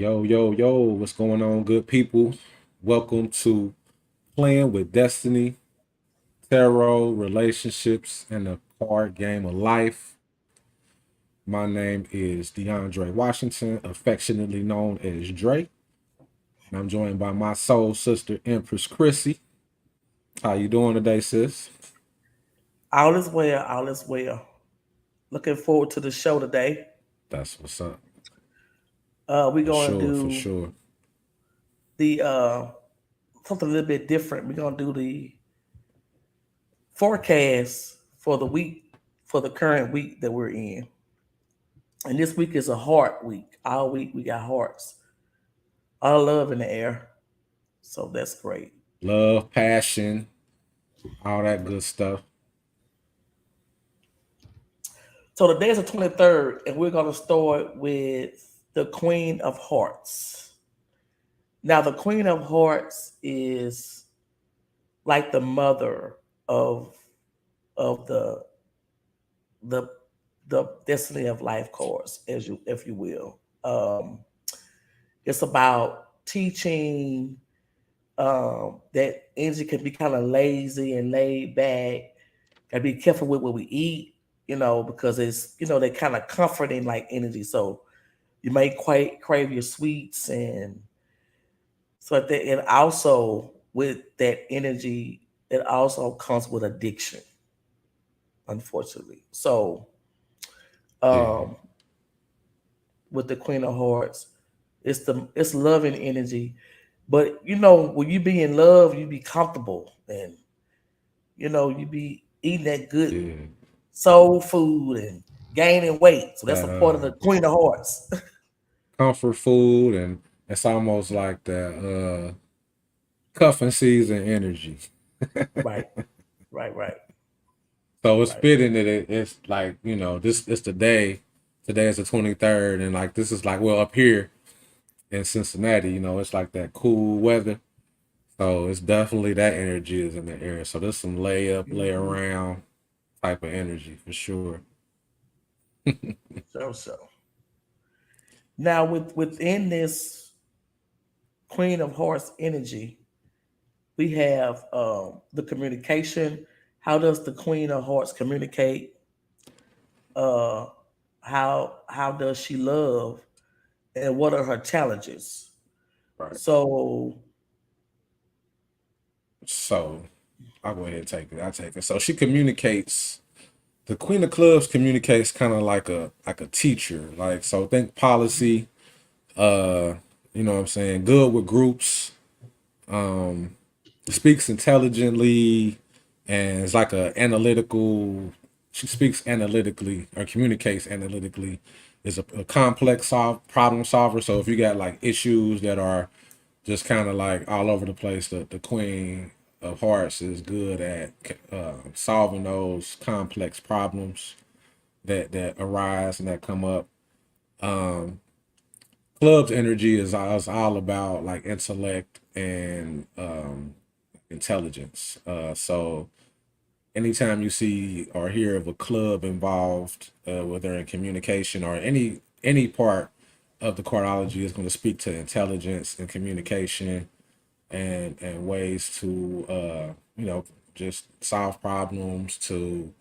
Yo, yo, yo, what's going on, good people? Welcome to Playing with Destiny, Tarot, Relationships, and the Card Game of Life. My name is DeAndre Washington, affectionately known as Dre. And I'm joined by my soul sister, Empress Chrissy. How you doing today, sis? All is well, all is well. Looking forward to the show today. That's what's up. We're For gonna sure, for do sure. the something a little bit different. We're gonna do the forecast for the week, for the current week that we're in. And this week is a heart week. All week we got hearts. All love in the air. So that's great. Love, passion, all that good stuff. So today is the 23rd, and we're gonna start with the Queen of Hearts. Now the Queen of Hearts is like the mother of of the the destiny of life course, as you if you will. It's about teaching that energy can be kind of lazy and laid back. Gotta be careful with what we eat, because it's they kind of comforting like energy. So you may quite crave your sweets and so that, and also with that energy, it also comes with addiction, unfortunately. So Yeah. um with the Queen of Hearts. It's loving energy. But when you be in love, you be comfortable and you be eating that good Yeah. soul food and gaining weight. So that's That a part of the Queen of Hearts. comfort food, and it's almost like that cuffing season energy. Right, right, right, So it's right. fitting that it's like, this it's the day. Today is the 23rd, and like this is like, well, up here in Cincinnati, it's like that cool weather. So it's definitely that energy is in the air. So there's some lay up, lay Mm-hmm. around type of energy for sure. So. Now within this Queen of Hearts energy, we have the communication. How does the Queen of Hearts communicate? uh how does she love, and what are her challenges? Right. So So I'll go ahead and take it. I'll take it. So she communicates. The Queen of Clubs communicates kind of like a teacher. Like, so think policy. Uh, you know what I'm saying? Good with groups. Um, Speaks intelligently, and is like a analytical. She speaks analytically or communicates analytically. Is a complex problem solver. So if you got like issues that are just kind of like all over the place, the Queen of Hearts is good at solving those complex problems that arise and that come up. Um, Club's energy is all about like intellect and intelligence. So anytime you see or hear of a club involved, whether in communication or any part of the cardology, is going to speak to intelligence and communication and ways to just solve problems, to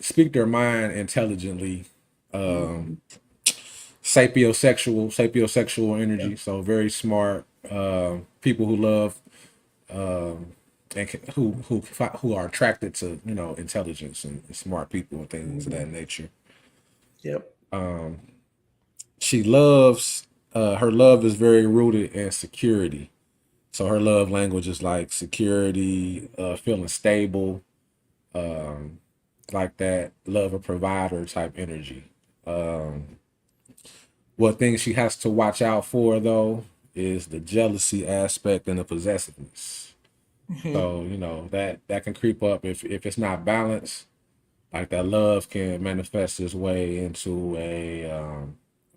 speak their mind intelligently. um mhm, sapiosexual yeah, energy, so very smart people who love and who are attracted to intelligence and smart people and things of mhm, that nature. yep, She loves her love is very rooted in security. So her love language is like security, feeling stable, like that love a provider type energy. What things she has to watch out for though is the jealousy aspect and the possessiveness. mhm, So that can creep up if it's not balanced. Like that love can manifest its way into a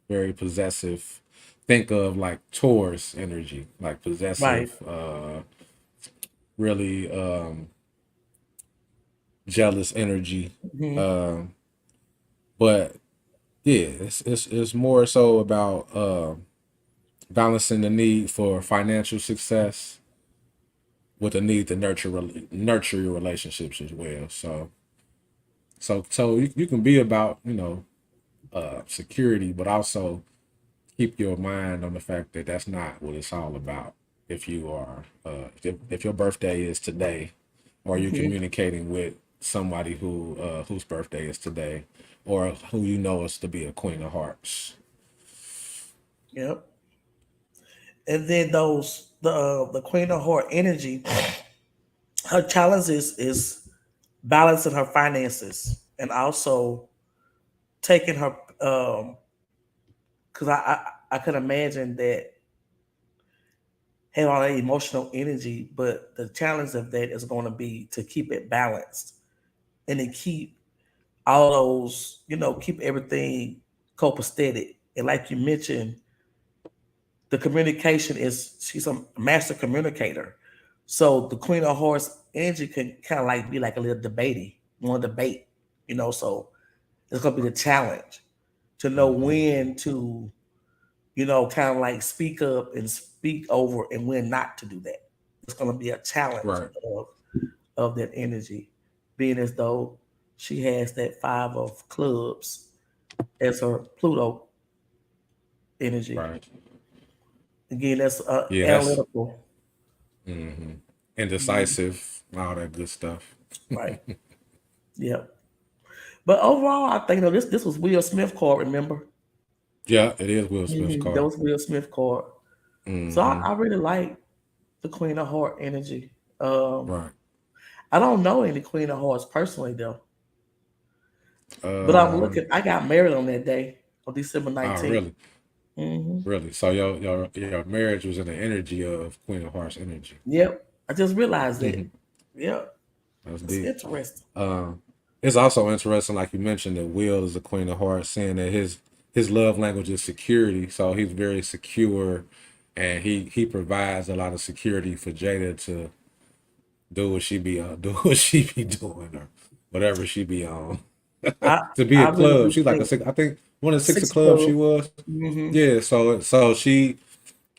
very possessive. Think of like Taurus energy, like right, possessive, really jealous energy. mhm, Um, but yeah, it's more so about balancing the need for financial success with the need to nurture your relationships as well. So you can be about security, but also keep your mind on the fact that that's not what it's all about. If you are if your birthday is today, or you're Hmm. communicating with somebody whose birthday is today, or who you know is to be a Queen of Hearts. Yep. And then the Queen of Heart energy, her challenge is balancing her finances and also taking her because I could imagine that have all that emotional energy, but the challenge of that is going to be to keep it balanced and to keep all those, keep everything copacetic. And like you mentioned, the communication is she's a master communicator. So the Queen of Hearts energy can kind of like be like a little debatey, want to debate, so it's gonna be the challenge to know Hmm. when to, kind of like speak up and speak over and when not to do that. It's gonna be a challenge Right, of that energy, being as though she has that five of clubs as her Pluto energy. right. Again, that's Yeah, that's analytical, indecisive, all that good stuff. right? Yeah. But overall, I think this was Will Smith card. Remember, Yeah, it is Will Smith's that car. was Will Smith card. So Hmm. I really like the Queen of Heart energy. Um, Right. I don't know any Queen of Hearts personally though, but I'm Um. looking. I got married on that day on December Oh, 19th. really? Mm-hmm. Really? So your marriage was in the energy of Queen of Hearts energy. Yep, I just realized that. Hmm. Yep, That's it's deep. interesting. Um, it's also interesting, like you mentioned, that Will is a Queen of Hearts, saying that his love language is security. So he's very secure, and he provides a lot of security for Jada to do what she be do what she be doing, or whatever she be on. I To be a I really club, do she's like a think six. I think one of the six of six clubs she club. was. Mm-hmm. Yeah. So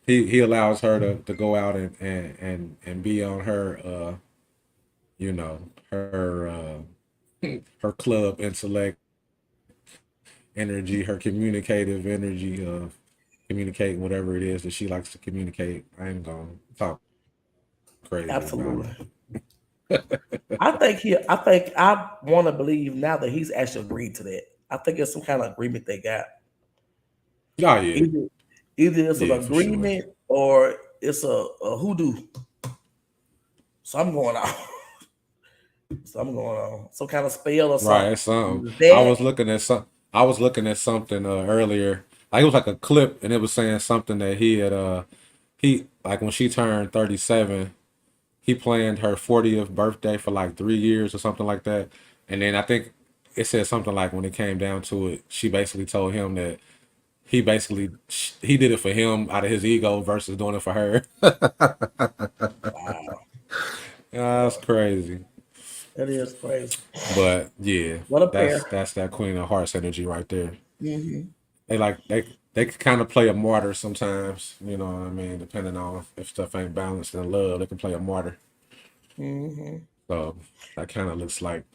he allows her to go out and be on her you know her her club intellect energy, her communicative energy of communicating whatever it is that she likes to communicate. I ain't gonna talk crazy about it. Absolutely. I want to believe now that he's actually agreed to that. I think it's some kind of agreement they got. Oh yeah, Either either it's an yeah, for sure. agreement or it's a hoodoo. So I'm going on. So I'm going on some kind of spell or Right, something. it's something. Either I that. was looking at some. I was looking at something earlier. Like it was like a clip, and it was saying something that he like when she turned 37, he planned her 40th birthday for like 3 years or something like that. And then I think it said something like when it came down to it, she basically told him that he did it for him out of his ego versus doing it for her. Wow, That's crazy. that is crazy. But yeah, What a that's pair. that's that Queen of Hearts energy right there. Hmm. They can kind of play a martyr sometimes. You know what I mean? Depending on if stuff ain't balanced in love, they can play a martyr. Hmm. So that kind of looks like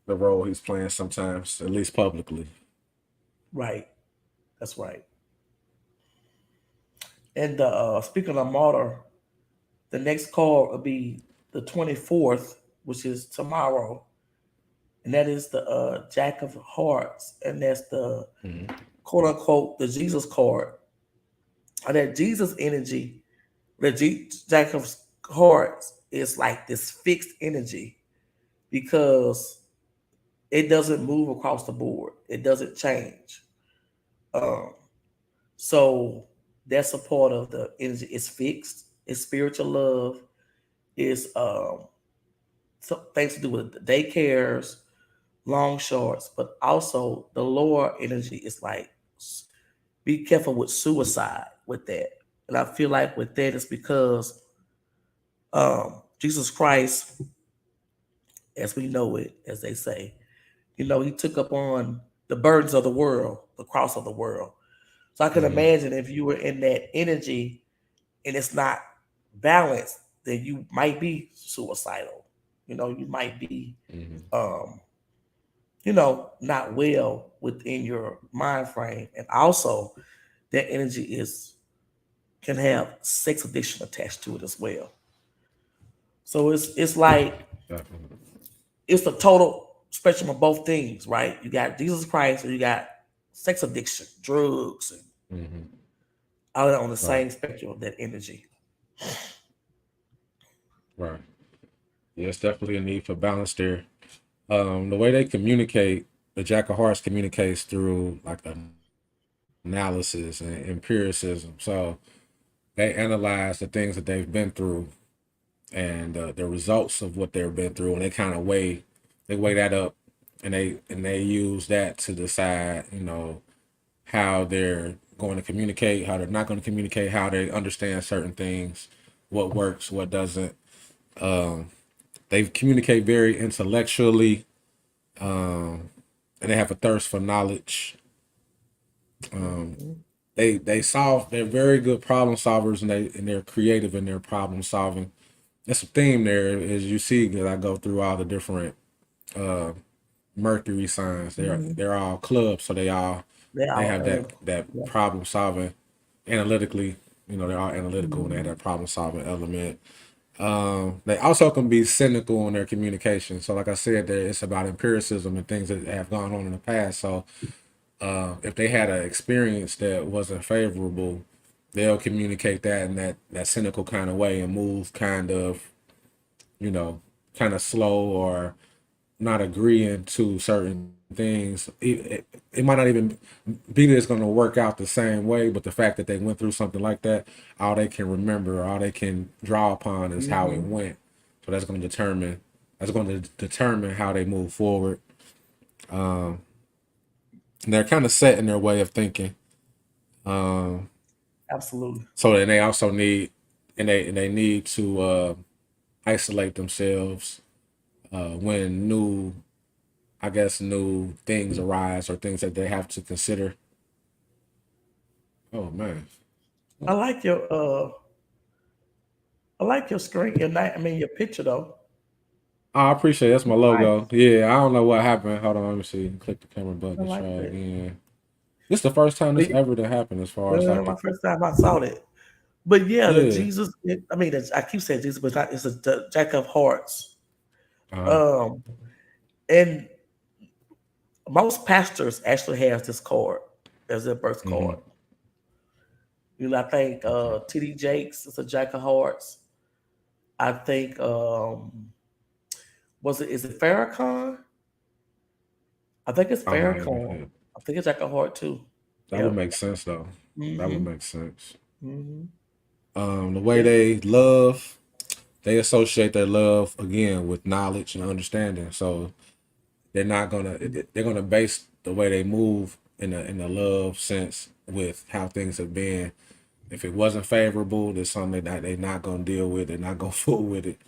the role he's playing sometimes, at least publicly. Right. That's right. And speaking of martyr, the next call will be the 24th, which is tomorrow, and that is the Jack of Hearts, and that's the Mhm. quote unquote the Jesus card. Or that Jesus energy, the Jack of Hearts is like this fixed energy because it doesn't move across the board. It doesn't change. Um, so that's a part of the energy. It's fixed. It's spiritual love. It's some things to do with the daycares, long shorts, but also the lower energy is like be careful with suicide with that. And I feel like with that it's because Jesus Christ, as we know it, as they say, he took up on. the burdens of the world, the cross of the world. So I can Hmm. imagine if you were in that energy and it's not balanced, then you might be suicidal. You might be, Hmm. um, not well within your mind frame. And also that energy is can have sex addiction attached to it as well. So it's like Definitely. it's the total spectrum of both things, right? You got Jesus Christ, or you got sex addiction, drugs, and Hmm. all that on the Right. same spectrum of that energy. Right. Yeah, it's definitely a need for balance there. The way they communicate, the Jack of Hearts communicates through like analysis and empiricism. So they analyze the things that they've been through and the results of what they've been through, and they kind of weigh that up, and they use that to decide, how they're going to communicate, how they're not going to communicate, how they understand certain things, what works, what doesn't. They communicate very intellectually, and they have a thirst for knowledge. Mhm. They're very good problem solvers, and they're creative in their problem solving. That's a theme there, as you see, as I go through all the different Mercury signs. They're Mhm. they're all clubs, so They they all have analytical. that Yeah. problem solving analytically. They're all analytical and they have Mhm. that problem solving element. They also can be cynical in their communication. So, like I said, it's about empiricism and things that have gone on in the past. So, if they had an experience that wasn't favorable, they'll communicate that in that cynical kind of way and move you know, kind of slow or not agreeing to certain things. It might not even be that it's going to work out the same way, but the fact that they went through something like that, all they can remember, all they can draw upon is how it Mhm. went. So that's going to determine how they move forward. And they're kind of set in their way of thinking. Um, Absolutely. so then they also need and they need to isolate themselves when new things arise or things that they have to consider. Oh man. I like your I like your screen, your night. I mean your picture though. I appreciate it. That's my It's nice. logo. Yeah, I don't know what happened. Hold on, let me see. Click the camera button I to like try that. again. This is the first time this But, ever to happen as far as like my the first time I saw that. But yeah, the yeah. Jesus. I mean, I keep saying Jesus, but it's the Jack of Hearts. Uh-huh. Um, and most pastors actually has this card as their birth Mm-hmm. card. I think Okay. T.D. Jakes is a Jack of Hearts. I think is it Farrakhan? I think it's I'm not even Farrakhan. hit. I think it's Jack of Heart too. That would Yep. make sense though. That would Mhm. make sense. Mhm. The way Yep. they love, they associate their love again with knowledge and understanding. So they're gonna base the way they move in the love sense with how things have been. If it wasn't favorable, there's something that they're not gonna deal with. They're not gonna fool with it.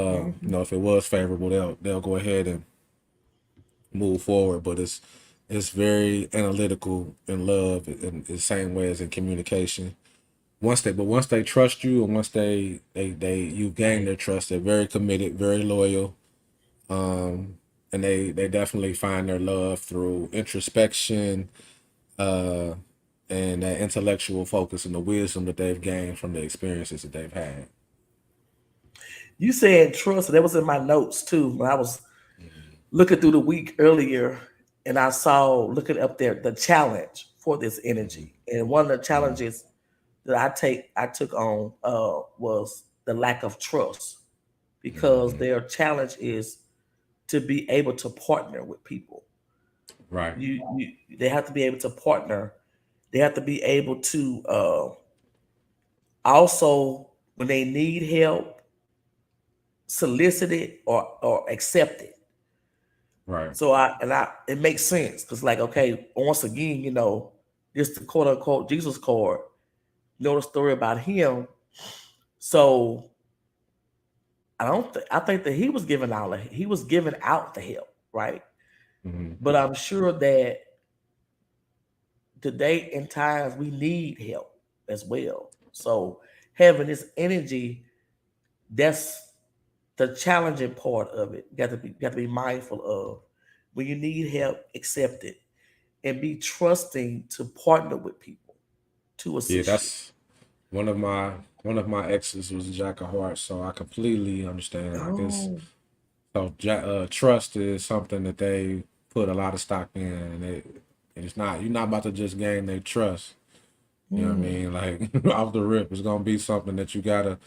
Mhm. If it was favorable, they'll go ahead and move forward. But it's very analytical in love in the same way as in communication. Once they trust you, and once they you gain their trust, they're very committed, very loyal, and they definitely find their love through introspection, uh, and that intellectual focus and the wisdom that they've gained from the experiences that they've had. You said trust. That was in my notes too when I was looking through the week earlier, and I saw looking up there the challenge for this energy. And one of the Mm-hmm. challenges that I took on was the lack of trust, because Mm-hmm. their challenge is to be able to partner with people. Right. They have to be able to partner. They have to be able to also, when they need help, solicit it or accept it. Right. So it makes sense because, like, okay, once again, this the quote unquote Jesus card. The story about him. So I think that he was giving out the help, right? Mm-hmm. But I'm sure that today in times we need help as well. So having this energy, that's the challenging part of it. You got to be mindful of when you need help, accept it and be trusting to partner with people to Yeah, assist you. that's one of my exes was a jack of hearts, so I completely understand. Like it's Oh, so trust is something that they put a lot of stock in, and it's not you're not about to just gain their trust. You know what I mm, mean? Like off the rip, it's gonna be something that you gotta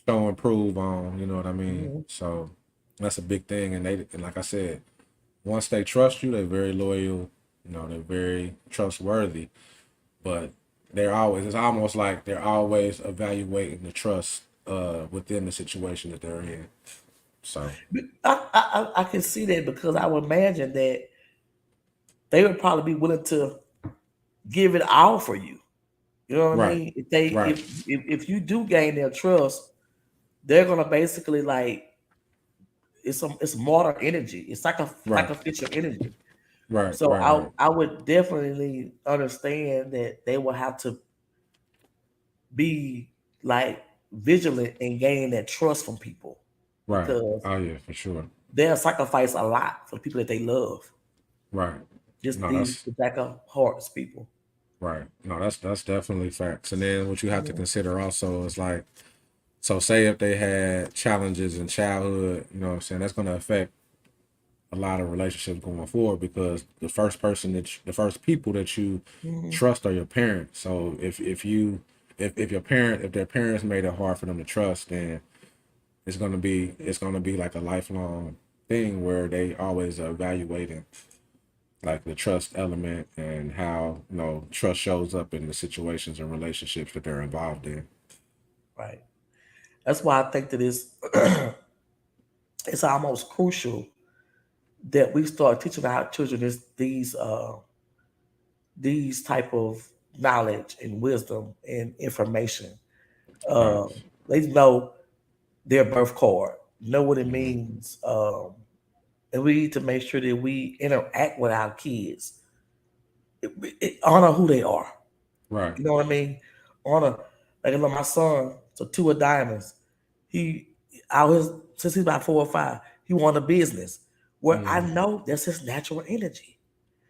show and prove on. You know what I mean? mm, So that's a big thing, and like I said, once they trust you, they're very loyal. You know, they're very trustworthy. But it's almost like they're always evaluating the trust within the situation that they're in. So I can see that because I would imagine that they would probably be willing to give it all for you. You know what I right, mean? If they right, if you do gain their trust, they're gonna basically like it's martyr energy. It's like a right, sacrificial energy. right, So right, right, I would definitely understand that they will have to be like vigilant in gaining that trust from people right. because Oh yeah, for sure. they'll sacrifice a lot for the people that they love. Right. Just No, these that's jack of hearts people. right. No, that's definitely facts. And then what you have to Mhm. consider also is like, so say if they had challenges in childhood, you know what I'm saying, that's gonna affect a lot of relationships going forward because the first people that you Mhm. trust are your parents. So if their parents made it hard for them to trust, then it's gonna be like a lifelong thing where they always are evaluating like the trust element and how trust shows up in the situations and relationships that they're involved in. Right. That's why I think that it's almost crucial that we start teaching our children these type of knowledge and wisdom and information. Uh, Facts. they know their birth card, know what it Hmm. means, and we need to make sure that we interact with our kids, honor who they are. Right. You know what I mean? Honor, like I know my son, so two of diamonds. He out his since he's about 4 or 5, he wanted a business. Where I Hmm. know that's his natural energy.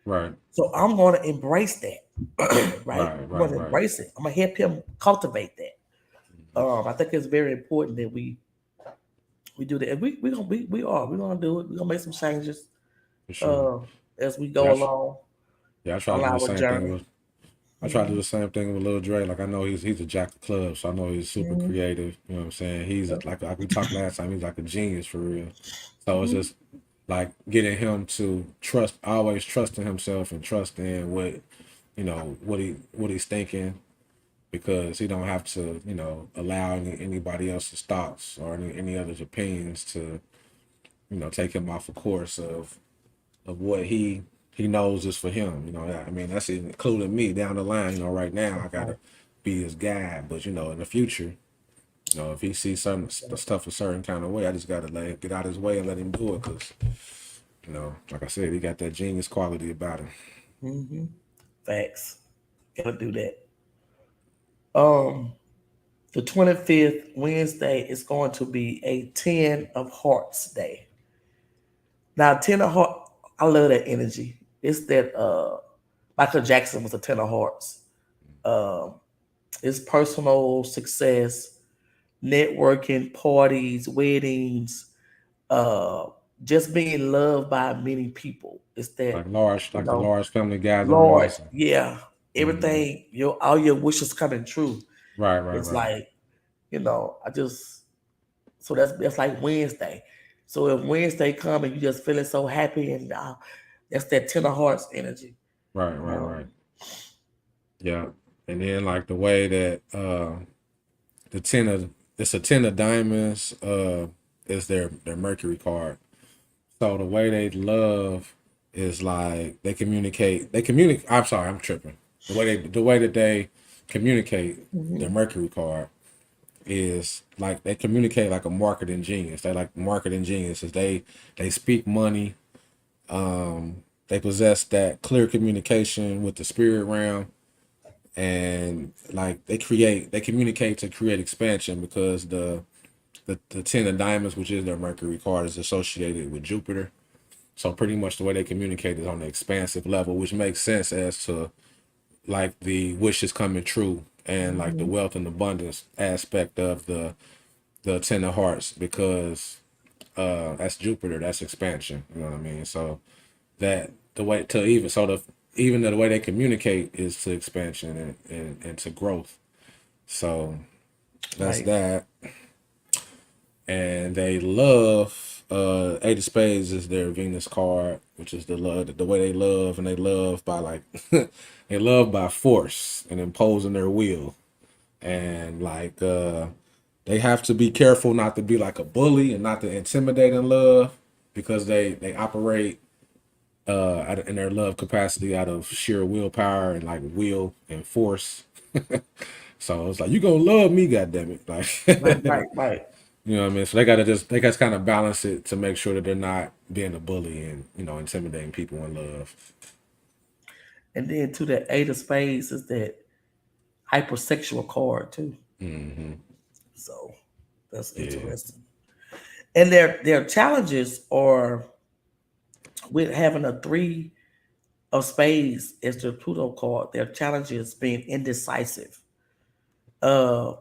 Right. So I'm going to embrace that, right? Right. I'm going Right. to Right. embrace it. I'm going to help him cultivate that. I think it's very important that we do that. And we're gonna do it. We're gonna make some changes For sure. uh, as we Yeah. go along Yeah. I try on to do the our same thing journey. with I try to do Hmm. the same thing with Lil Dre. Like I know he's a jack of clubs, so I know he's super Hmm. creative. You know what I'm saying? He's like we talked last time. He's like a genius for real. So it's Hmm. just like getting him to trust, always trusting himself and trusting what he's thinking because he don't have to allow anybody else's thoughts or any other's opinions to take him off a course of what he knows is for him. I mean, that's including me down the line. Right now I gotta be his guy, but in the future, if he sees certain stuff a certain kind of way, I just gotta get out of his way and let him do it. Cause like I said, he got that genius quality about him. Hmm. Facts. Gotta do that. Um, the 25th Wednesday is going to be a 10 of Hearts day. Now, 10 of Hearts, I love that energy. It's that Michael Jackson was a 10 of Hearts. Um, it's personal success, networking, parties, weddings, uh, just being loved by many people. It's that, you Like the know, large family Lord, gatherings. yeah, Hmm. everything, all your wishes coming true. Right, right, It's right, like, I just so that's like Wednesday. So if Wednesday come and you just feeling so happy and that's that 10 of Hearts energy. right, right, Um, right. Yeah, and then like the way that the ten of it's a ten of diamonds is their Mercury card. So the way they love is like they communicate. I'm sorry, I'm tripping. The way that they communicate their mhm, Mercury card is like they communicate like a marketing genius. They like marketing geniuses. They speak money. they possess that clear communication with the spirit realm, and like they communicate to create expansion because the 10 of diamonds, which is their Mercury card, is associated with Jupiter. So pretty much the way they communicate is on the expansive level, which makes sense as to like the wishes coming true and like the Mhm. wealth and abundance aspect of the 10 of hearts, because that's Jupiter, that's expansion. You know what I mean? So that the way to even so the even the way they communicate is to expansion and to growth. So that's Right. that. And they love Eight of Spades is their Venus card, which is the love, the way they love, and they love by like they love by force and imposing their will. And like they have to be careful not to be like a bully and not to intimidate in love, because they operate in their love capacity out of sheer willpower and like will and force. So it's like, you gonna love me, goddammit. Right. Like Right. Right. you know what I mean? So they gotta kind of balance it to make sure that they're not being a bully and, intimidating people in love. And then to the Eight of Spades is that hypersexual card too. Hmm. So that's Yeah. interesting. And their challenges are with having a three of spades as their Pluto card. Their challenges being indecisive. Uh,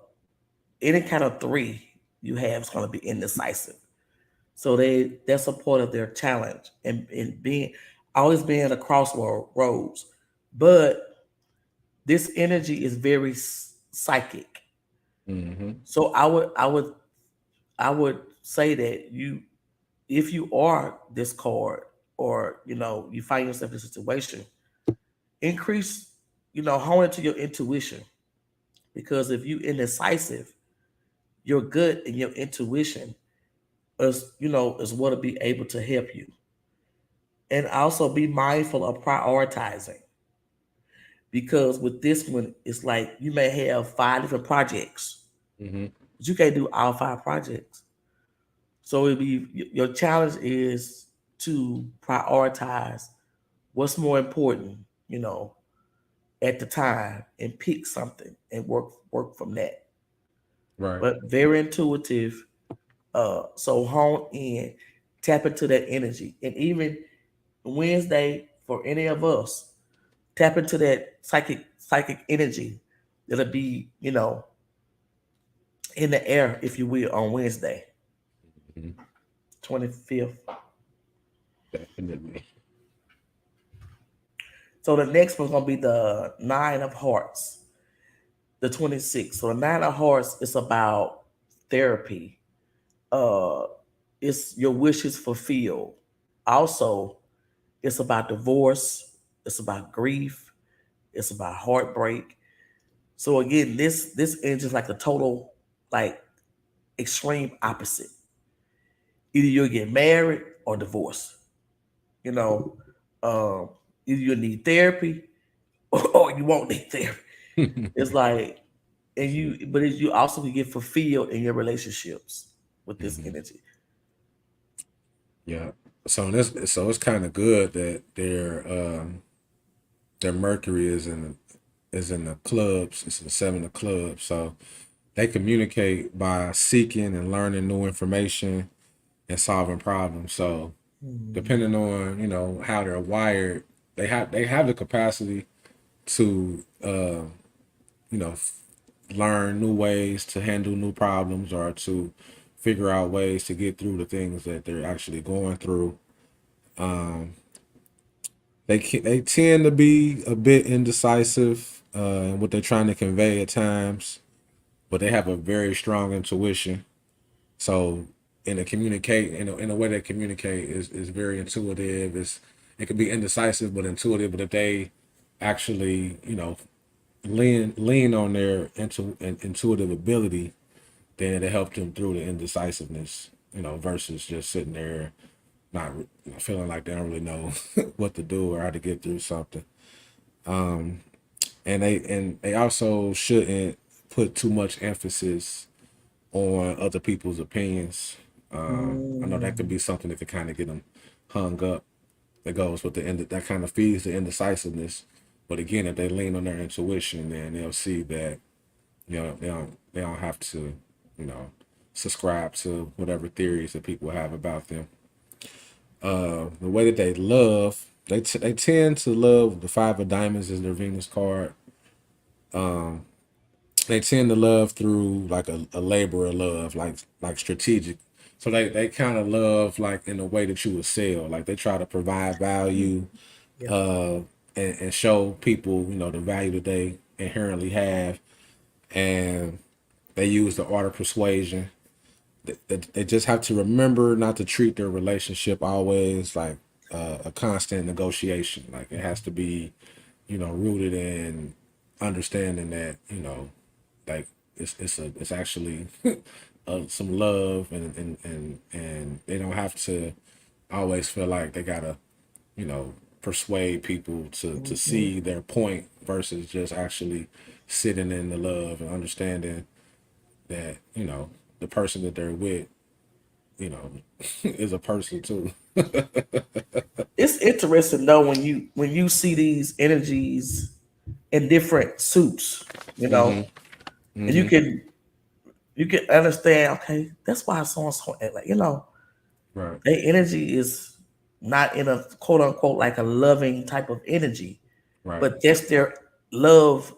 any kind of three you have is going to be indecisive. So that's a part of their challenge and being always being at a crossroads. But this energy is very psychic. Hmm. So I would say that if you are this card or you find yourself in a situation, increase hone into your intuition, because if you indecisive, your gut and your intuition is what will be able to help you. And also be mindful of prioritizing, because with this one it's like you may have five different projects, Hmm. but you can't do all five projects. So it'd be your challenge is to prioritize what's more important, you know, at the time, and pick something and work from that. Right. But very intuitive. So hone in, tap into that energy, and even Wednesday for any of us, tap into that psychic energy that'll be in the air, if you will, on Wednesday, Hmm. 25th. Definitely. So the next one's gonna be the Nine of Hearts, the 26th. So the Nine of Hearts is about therapy. Uh, it's your wishes fulfilled. Also, it's about divorce. It's about grief. It's about heartbreak. So again, this ends is like a total, like, extreme opposite. Either you'll get married or divorced. You know, um, either you need therapy or you won't need therapy. It's like, and you also can get fulfilled in your relationships with this Hmm. energy. Yeah. So it's kind of good that their Mercury is in the clubs. It's in 7 of clubs. So they communicate by seeking and learning new information and solving problems. So Hmm. depending on how they're wired, they have the capacity to learn new ways to handle new problems, or to figure out ways to get through the things that they're actually going through. They tend to be a bit indecisive in what they're trying to convey at times, but they have a very strong intuition. So in a way they communicate is very intuitive. It could be indecisive but intuitive. But if they actually lean on their intuitive ability, then it'll help them through the indecisiveness. Versus just sitting there not feeling like they don't really know what to do or how to get through something. And they also shouldn't put too much emphasis on other people's opinions. I know that could Mm. be something that could kind of get them hung up. that goes with the end that kind of feeds the indecisiveness. But again, if they lean on their intuition, then they'll see that they don't have to you know subscribe to whatever theories that people have about them. The way that they love, they tend to love the Five of Diamonds is their Venus card. They tend to love through like a labor of love, like strategic. So they kind of love like in the way that you would sell. Like they try to provide value, Yeah. uh, and show people the value that they inherently have, and they use the art of persuasion. They just have to remember not to treat their relationship always like a constant negotiation. Like it has to be, rooted in understanding that like it's actually some love, and they don't have to always feel like they gotta persuade people to Hmm. see their point versus just actually sitting in the love and understanding that the person that they're with you know is a person too. It's interesting though when you see these energies in different suits, you know, and you can understand. Okay, that's why so and so like Right, their energy is not in a quote unquote like a loving type of energy, right, but that's their love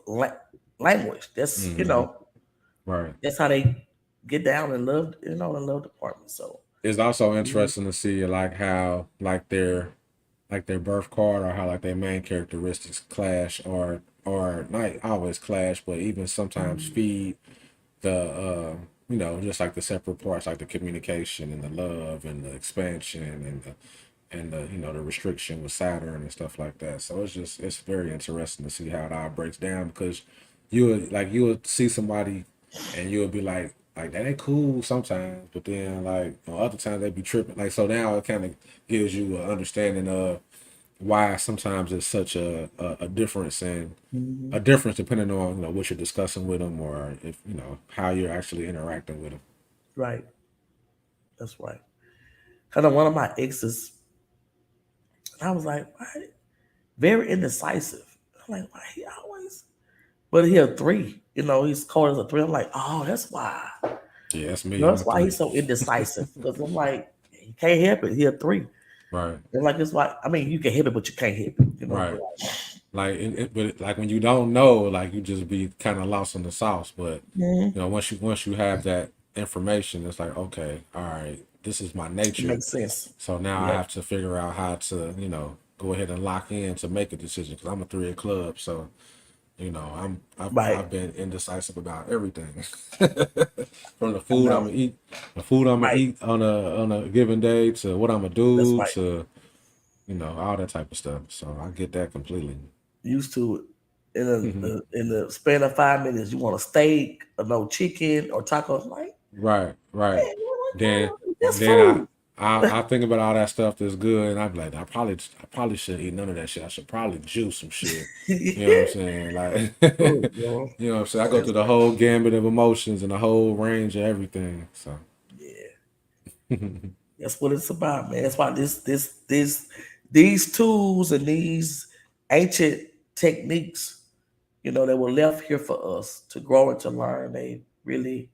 language. That's right. that's how they get down and love the love department. So It's also mhm, interesting to see like how like their birth card or how like their main characteristics clash or not always clash, but even sometimes mhm, feed the just like the separate parts, like the communication and the love and the expansion and the restriction with Saturn and stuff like that. So it's very interesting to see how it all breaks down, because you would see somebody and you would be like that ain't cool sometimes, but then like on other times they be tripping. Like so now it kind of gives you an understanding of why sometimes it's such a difference, and mhm. a difference depending on what you're discussing with them, or if how you're actually interacting with them. Right, that's right. Kind of one of my exes, I was like, why? Very indecisive. I'm like, why he always? But he a three. He's called as a three. I'm like, oh, that's why. Yeah, that's me. I'm That's a why he's three. so indecisive. Because I'm like, he can't help it. He a three. Right, And like it's why I mean, you can help it, but you can't help it. But right. Like but like when you don't know, like you just be kind of lost in the sauce. But mhm, once you have that information, it's like, okay, all right, this is my it nature. makes sense. So now I Yep. have to figure out how to go ahead and lock in to make a decision, because I'm a three of club. So Right. I've been indecisive about everything, from the I food I'm know. gonna eat, the food I'm gonna Right. eat on a given day, to what I'm gonna That's do, right. to all that type of stuff. So I get that completely. Used to it. In the span of 5 minutes, you want a steak or no chicken or tacos. Like, Right, right. man, what's Then going on? That's then I food. I, I think about all that stuff that's good, and I'm like, I probably shouldn't eat none of that shit. I should probably juice some shit. You know what I'm saying? Like, Food, bro. you know what I'm saying? I go That's through the right. whole gambit of emotions and the whole range of everything. So, Yeah. That's what it's about, man. That's why these tools and these ancient techniques, that were left here for us to grow and to learn, they really,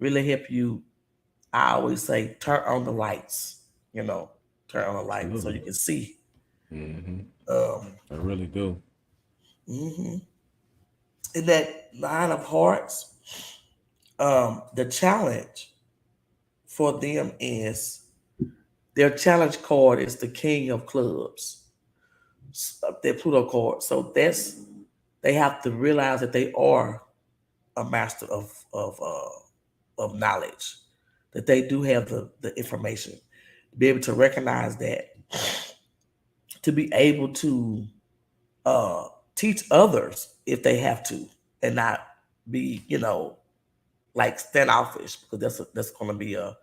really help you. I always say, turn on the lights, you know, turn on the light so absolutely, you can see. hmm Um, I really do. mhm. In that nine of hearts, the challenge for them is their challenge card is the King of Clubs, their Pluto card. So they have to realize that they are a master of knowledge, that they do have the information, to be able to recognize that, to be able to uh, teach others if they have to, and not be like standoffish, because that's going to be a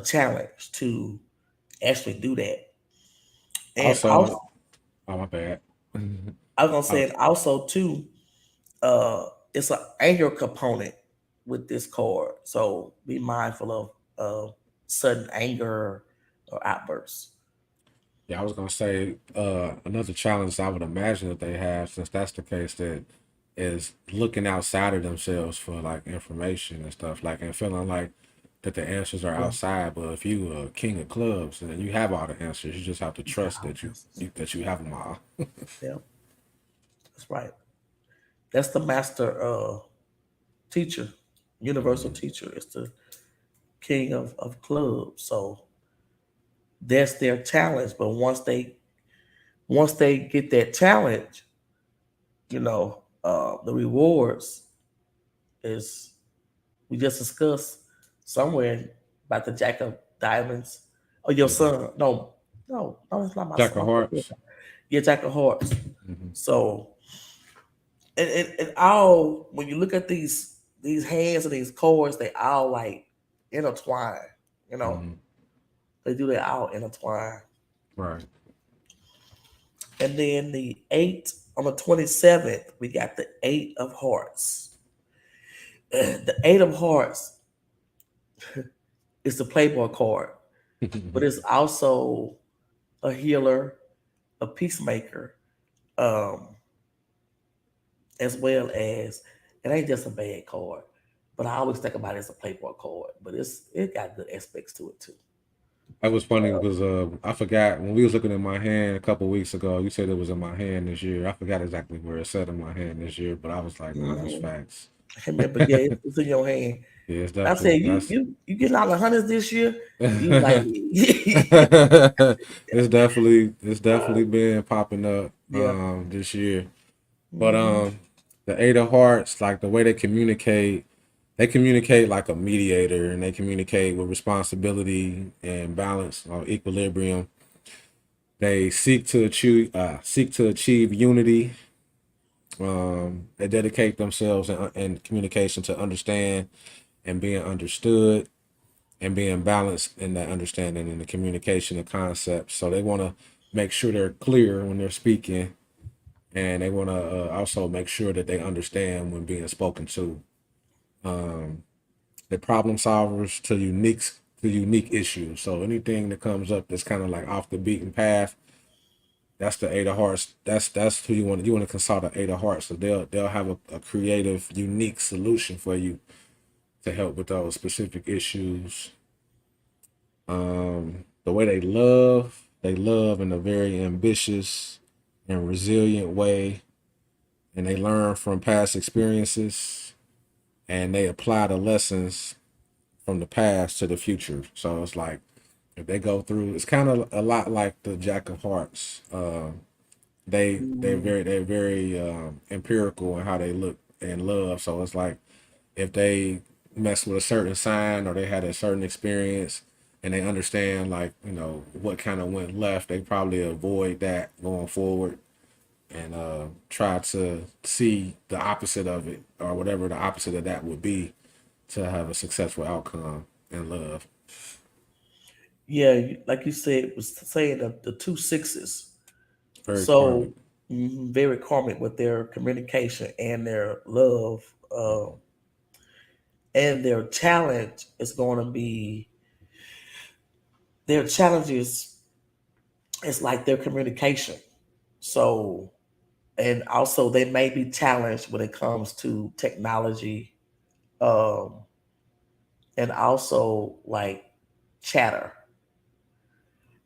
challenge to actually do that. And also, Also, oh my bad. I was gonna say, Oh, and also too, it's an anger component with this card. So be mindful of sudden anger or outbursts. Yeah, I was gonna say another challenge I would imagine that they have, since that's the case, that is looking outside of themselves for like information and stuff, like and feeling like that the answers are Yeah, outside. But if you a king of clubs, then you have all the answers. You just have to you got trust all that the answers. that you have them all. Yeah, that's right. That's the master teacher, universal Mhm. teacher. Is the king of clubs. So that's their challenge. But once they get that challenge, the rewards is we just discussed somewhere about the Jack of Diamonds. Oh, your Mhm. son? No, no, no, it's not my Jack son. of Hearts. Yeah, Jack of Hearts. Hmm. So, and all when you look at these hands and these chords, they all like intertwine. You know, Hmm. they do that all intertwine. Right. And then the eight on the 27th, we got the eight of hearts. The eight of hearts is the Playboy card, but it's also a healer, a peacemaker, um, as well as it ain't just a bad card. But I always think about it as a Playboy card, but it got good aspects to it too. That was funny because I forgot when we was looking at my hand a couple weeks ago. You said it was in my hand this year. I forgot exactly where it said in my hand this year, but I was like, nah, that's Mhm. facts. I can't remember, yeah, it's in your hand. Yeah, it's I definitely said, you that's you you getting all the hundreds this year? You like, it's definitely been popping up yeah. this year. But Hmm. the Eight of Hearts, like the way they communicate like a mediator, and they communicate with responsibility and balance or equilibrium. They seek to achieve unity. They dedicate themselves in communication to understand and being understood, and being balanced in that understanding and the communication of concepts. So they want to make sure they're clear when they're speaking, and they want to also make sure that they understand when being spoken to. They're problem solvers to unique issues. So anything that comes up that's kind of like off the beaten path, that's the Eight of Hearts. That's who you want to consult the Eight of Hearts. So they'll have a creative, unique solution for you to help with those specific issues. The way they love in a very ambitious and resilient way, and they learn from past experiences, and they apply the lessons from the past to the future. So it's like if they go through, it's kind of a lot like the Jack of Hearts. They're very empirical in how they look and love. So it's like if they mess with a certain sign or they had a certain experience and they understand like what kind of went left, they probably avoid that going forward, and try to see the opposite of it, or whatever the opposite of that would be, to have a successful outcome in love. Yeah, like you said, it was saying the two sixes. Very So karmic. very karmic with their communication and their love, and their challenge is going to be their challenges. It's like their communication. So and also they may be challenged when it comes to technology, um, and also like chatter.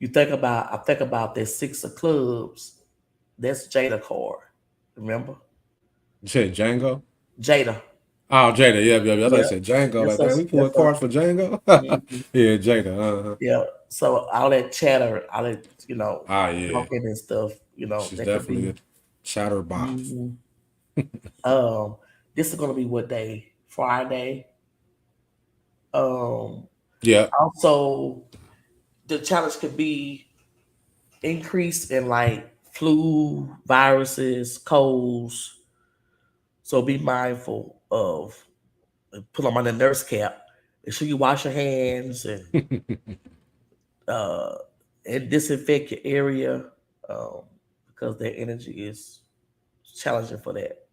I think about that six of clubs. That's Jada card. Remember? You said Django? Jada. Oh, Jada. Yeah, yeah, yeah. I thought you Yeah. said Django. That's Like, damn, us. we pulled That's us. cards for Django. Mhm. Yeah, Jada. Uh-huh. Yeah. So all that chatter, all that, Ah, yeah. talking and stuff, She's that could definitely be. a chatterbox. Mhm. Um, this is gonna be what day? Friday. Um, Yeah. Also the challenge could be increase in like flu, viruses, colds. So be mindful of put on my nurse cap. Make sure you wash your hands uh, and disinfect your area, um, because their energy is challenging for that.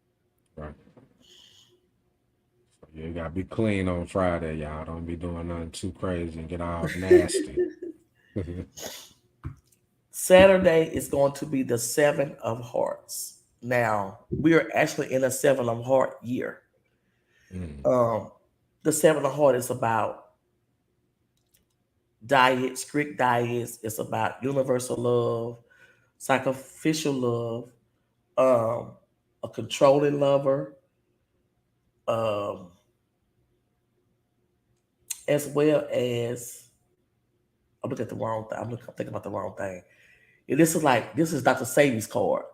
Right. So you gotta be clean on Friday, y'all. Don't be doing nothing too crazy and get all nasty. Saturday is going to be the Seven of Hearts. Now we are actually in a Seven of Heart year. Mm, Um, the Seven of Heart is about diet, strict diets. It's about universal love, sacrificial love, a controlling lover, um, as well as I'm looking at the wrong thing. I'm thinking about the wrong thing. And this is Dr. Sadie's card,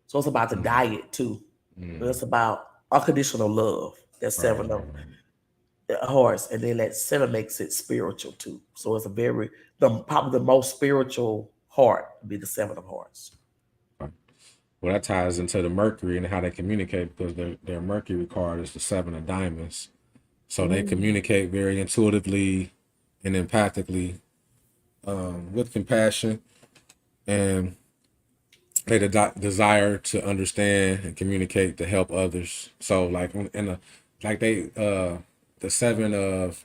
so it's about the mm, diet too. mm. It's about unconditional love. That's Right, seven of right, right. hearts, and then that seven makes it spiritual too. So it's a very probably the most spiritual heart would be the Seven of Hearts. Right. Well, that ties into the Mercury and how they communicate because their Mercury card is the Seven of Diamonds. So they Mm, communicate very intuitively and empathically, with compassion, and they desire to understand and communicate to help others. So like in the like they the Seven of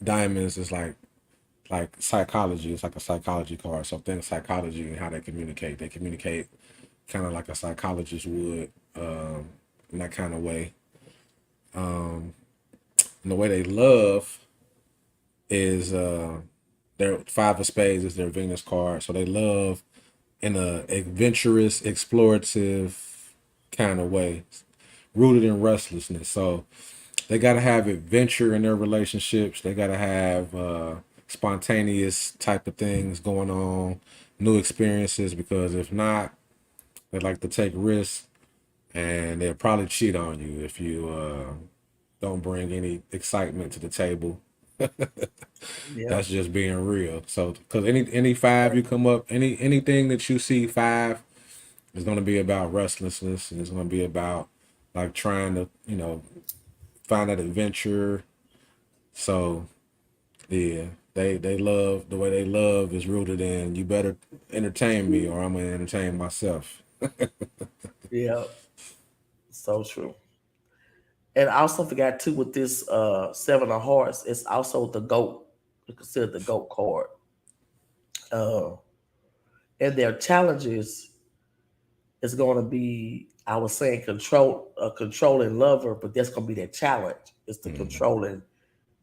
Diamonds is like psychology. It's like a psychology card. So think psychology and how they communicate. They communicate kind of like a psychologist would, in that kind of way. And the way they love is their Five of Spades is their Venus card. So they love in a adventurous, explorative kind of way, rooted in restlessness. So they got to have adventure in their relationships. They got to have spontaneous type of things going on, new experiences. Because if not, they like to take risks, and they'll probably cheat on you if you don't bring any excitement to the table. yeah, That's just being real. So, because any five you come up, anything that you see five is going to be about restlessness, and it's going to be about like trying to find that adventure. So yeah, they love the way they love is rooted in you better entertain me or I'm gonna entertain myself. yeah, so true. And I also forgot too with this Seven of Hearts, it's also the goat. You consider the goat card. Uh, and their challenges is going to be, I was saying, control a controlling lover, but that's going to be their challenge. It's the Mm, controlling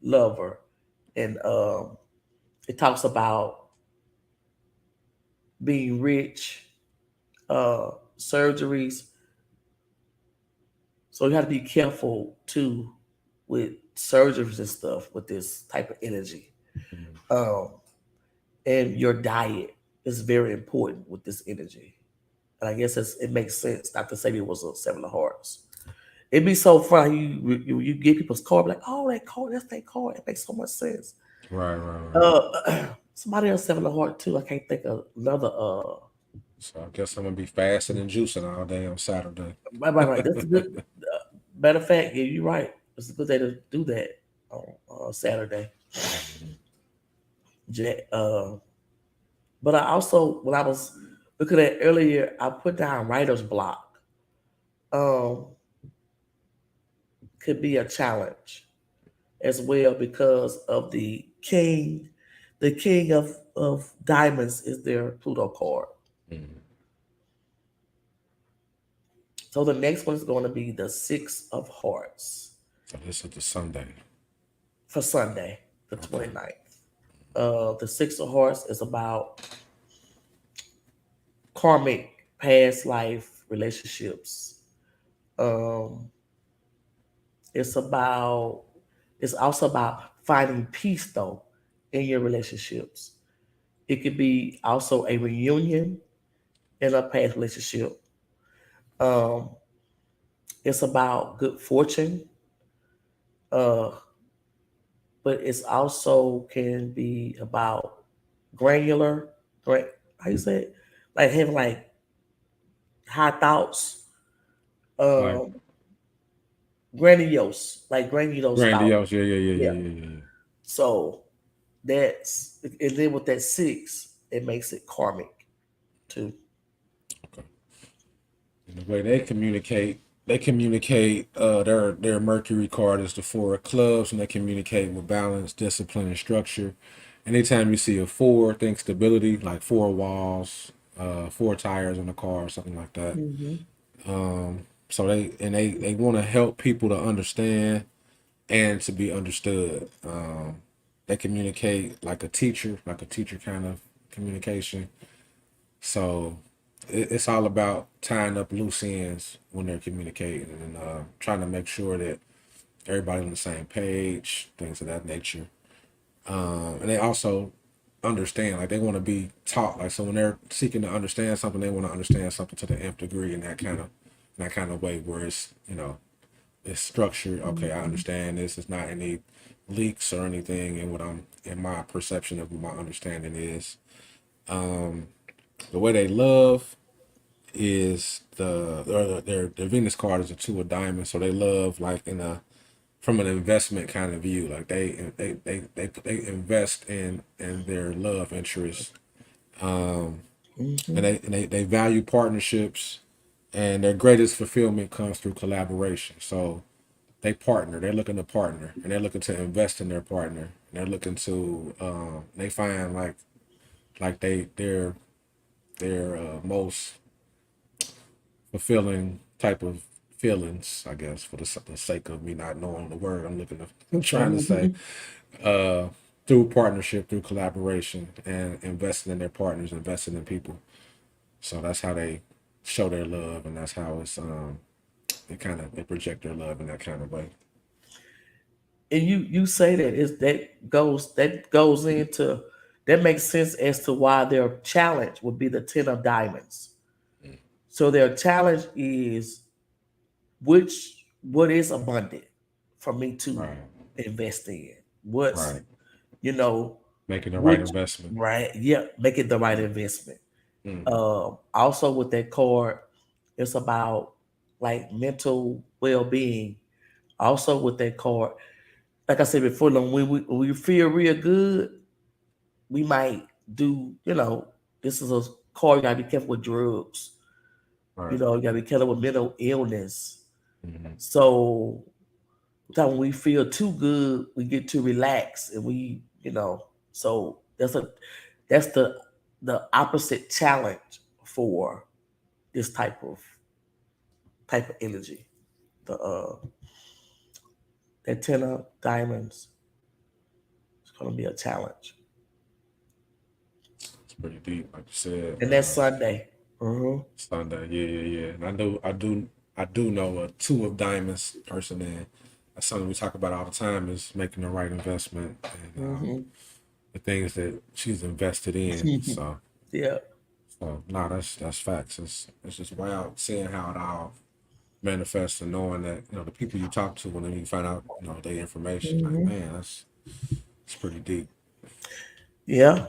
lover, and it talks about being rich, uh, surgeries. So you have to be careful too with surgeries and stuff with this type of energy. mm, Um, and your diet is very important with this energy. And I guess it makes sense not to say it was a Seven of Hearts. It'd be so funny you get people's card like, oh, that card, that's that card. It makes so much sense. right, right, right. Uh, somebody else Seven of Heart too. I can't think of another. So I guess I'm gonna be fasting and juicing all day on Saturday. Right. That's a good. Matter of fact, yeah, you're right. It's a good day to do that on Saturday. Mhm. Uh, but I also, when I was looking at earlier, I put down writer's block. Um, could be a challenge as well because of the king of diamonds is their Pluto card. Mhm. So the next one is going to be the Six of Hearts So this is the Sunday. for Sunday, the Okay. 29th. The Six of Hearts is about karmic past life relationships. Um, it's about it's also about finding peace though in your relationships. It could be also a reunion in a past relationship. Um, it's about good fortune, uh, but it's also can be about granular, gra- how you say it? Like having like high thoughts, Like um, like grandiose thoughts. grandiose. Yeah, yeah, yeah, Yeah. yeah, yeah, yeah. So and then with that six, it makes it karmic too. Okay. And the way they communicate. Their Mercury card is the Four of Clubs, and they communicate with balance, discipline, and structure. Anytime you see a four, think stability, like four walls, four tires in the car or something like that. Mm-hmm. So they want to help people to understand and to be understood. They communicate like a teacher kind of communication. So it's all about tying up loose ends when they're communicating and trying to make sure that everybody's on the same page, things of that nature. And they also understand, like they want to be taught. Like so, when they're seeking to understand something, they want to understand something to the nth degree in that kind of way, where it's structured. Okay, I Mm-hmm. understand this. It's not any leaks or anything, and what I'm in my perception of what my understanding is. The way they love is their Venus card is a two of diamonds, so they love like in a from an investment kind of view. Like they invest in their love interest, Mm-hmm. and they value partnerships, and their greatest fulfillment comes through collaboration. So they partner. They're looking to partner, and they're looking to invest in their partner. And they're looking to they find like their most fulfilling type of feelings, I guess, for the sake of me not knowing the word I'm looking to I'm trying to say, Mm-hmm. uh, through partnership, through collaboration, and investing in their partners, investing in people. So that's how they show their love, and that's how they project their love in that kind of way. And you say that is that goes into that makes sense as to why their challenge would be the 10 of diamonds. So their challenge is what is abundant for me to Right, invest in. What's right. you know Making the right which investment. right, yeah, make it the right investment. Mm-hmm. Also with that card, it's about like mental well-being. Also with that card, like I said before, when we feel real good, we might do, this is a card, you gotta be careful with drugs. Right. You gotta be careful with mental illness. Mm-hmm. So sometimes when we feel too good, we get too relaxed and so that's the opposite challenge for this type of energy. The that 10 of diamonds is gonna be a challenge. It's pretty deep, like you said. And that's Sunday. Mm-hmm. Sunday, yeah, yeah, yeah. And I do know a two of diamonds person, and that's something we talk about all the time is making the right investment and Mm-hmm. the things that she's invested in. Yeah. So no, that's facts. It's just wild seeing how it all manifests and knowing that the people you talk to when you find out their information. Like Hmm. man, it's pretty deep. Yeah.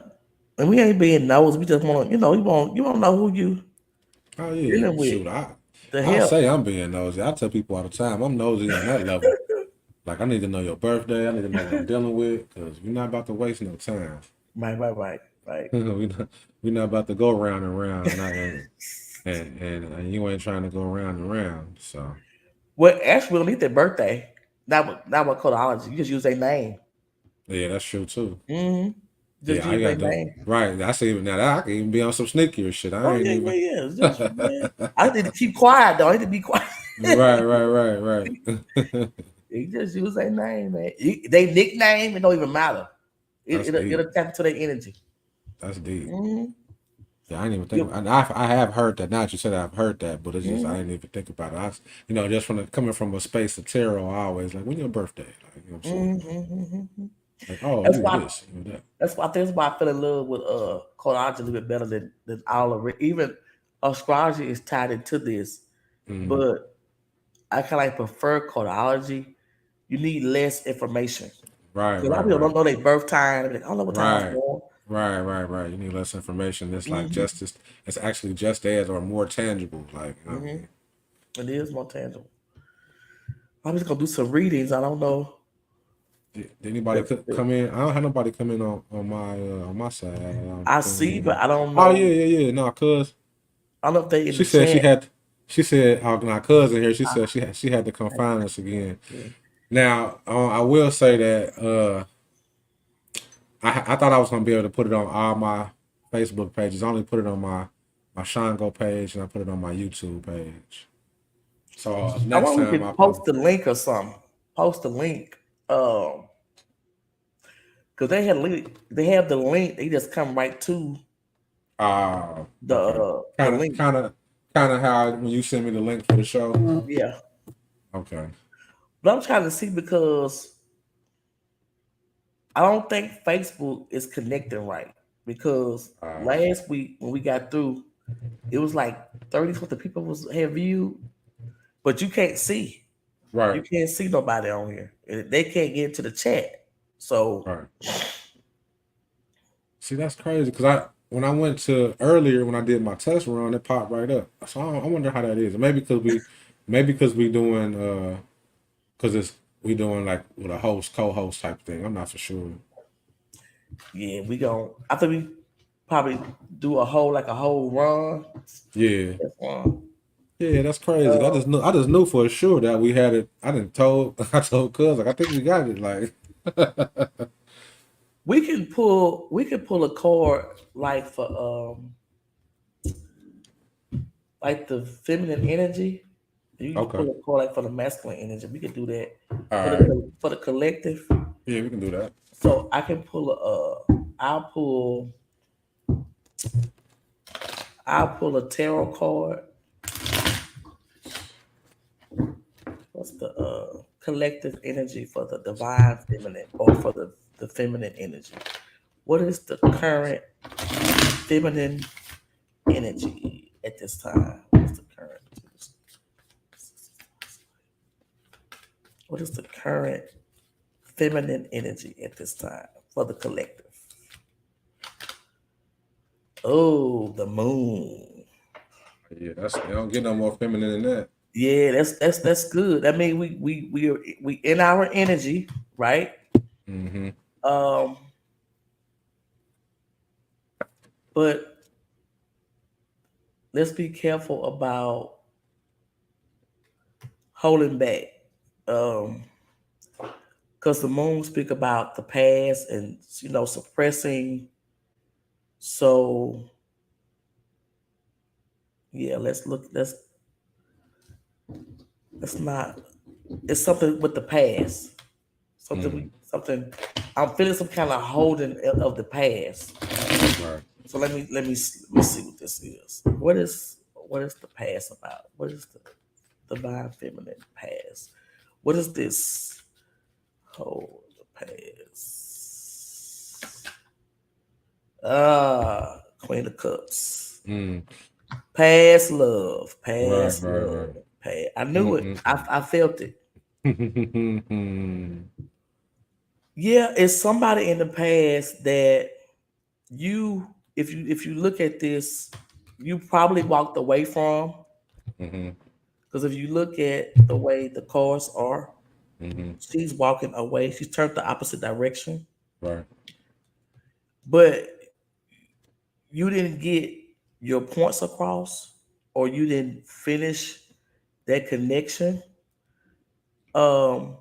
And we ain't being nosy. We just want to, you want to know who you Oh yeah, dealing with. shoot, The I help. say I'm being nosy. I tell people all the time I'm nosy on that level. Like I need to know your birthday. I need to know what I'm dealing with because we're not about to waste no time. Right, right, right, right. We're not about to go round and round, and you ain't trying to go round and round. So Well, actually, we don't need their birthday. Not what codology. You just use their name. yeah, that's true too. Hmm. Just Yeah, I use their gotta do name. right. I say even now that I can even be on some sneakier shit. I Oh ain't yeah, yeah, even. yeah. It's just man. I need to keep quiet though. I need to be quiet. Right, right, right, right. You just use their name, man. They nickname, it don't even matter. That's It'll deep. tap into their energy. That's deep. Hmm. Yeah, I didn't even think Yep. about. I have heard that. Now that you said I've heard that, but it's just I Hmm. didn't even think about it. Just coming from a space of tarot, I always like when your birthday. Like, you know what I'm saying? Hmm. Like, oh, That's you were why. this, you were that. That's why I think that's why I fell in love with Cardology a little bit better than all of it. Even astrology is tied into this, Mm, but I kind of like prefer Cardology. You need less information. right, 'Cause a lot of right, people don't right, know their birth time. They're like, I don't know what time I was right, born. right. You need less information. It's like Hmm. justice. It's actually just as or more tangible. Like, you know what I Hmm. mean? It is more tangible. I'm just gonna do some readings. I don't know. Did anybody come in? I don't have nobody come in on my side. I don't I think. see, but I don't Oh yeah, know. yeah, yeah. No, cuz I don't know if they in the she said she chat. had. She said, my cousin here. She Ah, said she had to confine us again. okay. Now, I will say that I thought I was gonna be able to put it on all my Facebook pages. I only put it on my my Shango page and I put it on my YouTube page. So I next wonder if we time I could post probably the link or something. Post the link. Because they have the link. They just come right to okay. the Kind of link. kind of kind of how when you send me the link for the show. Yeah. Okay. But I'm trying to see because I don't think Facebook is connecting right. Because Uh, last week when we got through, it was like 30 something people was have viewed, but you can't see. You right. can't see nobody on here. They can't get into the chat. So Right. See, that's crazy because I when I went to earlier when I did my test run, it popped right up. So I wonder how that is. Maybe because we doing because it's we doing like with a host co-host type thing. I'm not for sure. yeah, we gon' I think we probably do a whole run. Yeah, That's one. yeah, that's crazy. Uh, I just knew for sure that we had it. I didn't told I told Cuz like I think we got it. Like we can pull a card like for like the feminine energy. You can okay, pull a card like for the masculine energy. We could do that all for right, the collective. yeah, we can do that. So I can pull I'll pull a tarot card. What's the collective energy for the divine feminine or for the feminine energy? What is the current feminine energy at this time? What is the current feminine energy at this time for the collective? Oh, the moon. Yeah, that's they don't get no more feminine than that. Yeah, that's good. I mean, we in our energy, right? Mm-hmm. Um, but let's be careful about holding back. Um, because the moon speak about the past and suppressing. So yeah, let's look. Let's not. It's something with the past. Mm, Something. I'm feeling some kind of holding of the past. right. So let me see what this is. What is the past about? What is the divine feminine past? What is this? Hold the past. Queen of Cups. Mm, Past love. right. Past Right. love. Right. Past. I knew it. Mm-mm. I felt it. Yeah, it's somebody in the past that if you look at this, you probably walked away from. Mm-hmm. Because if you look at the way the cars are, Mm-hmm. she's walking away. She's turned the opposite direction. Right. But you didn't get your points across, or you didn't finish that connection. Um,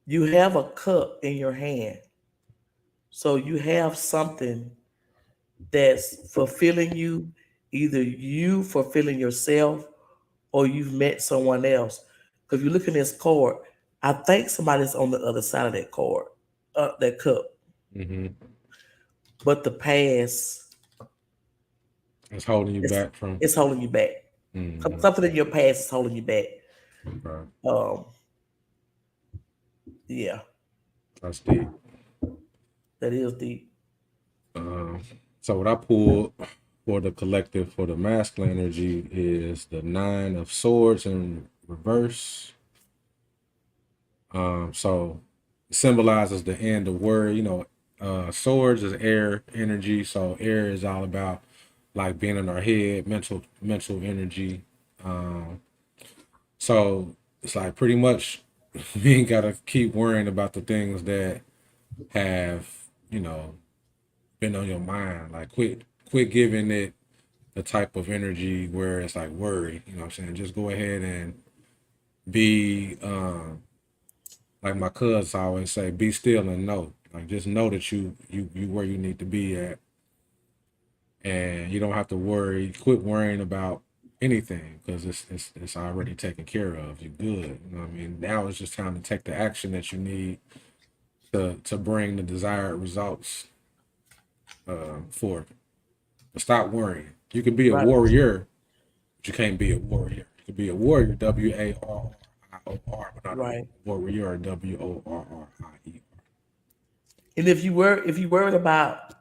you have a cup in your hand, so you have something that's fulfilling you. Either you fulfilling yourself, or you've met someone else. Because if you look in this card, I think somebody's on the other side of that card, that cup. Mm-hmm. But the past It's holding you is back from. it's holding you back. Mm-hmm. Something in your past is holding you back. Right. Um, yeah, That's deep. that is deep. Um, so what I pulled for the collective for the masculine energy is the Nine of Swords in reverse. So it symbolizes the end of worry. Swords is air energy, so air is all about like being in our head, mental energy. Um, so it's like pretty much we ain't gotta keep worrying about the things that have you know been on your mind. Like quit giving it the type of energy where it's like worry. You know what I'm saying? Just go ahead and be like my cousins always say, be still and know. Like just know that you where you need to be at, and you don't have to worry. Quit worrying about anything because it's already taken care of. You're good. You know what I mean? Now it's just time to take the action that you need to bring the desired results forth. But stop worrying. You can be a Right, warrior, but you can't be a warrior. You can be a warrior, WARRIOR, but not a right. warrior, WORRIE. And if you worried about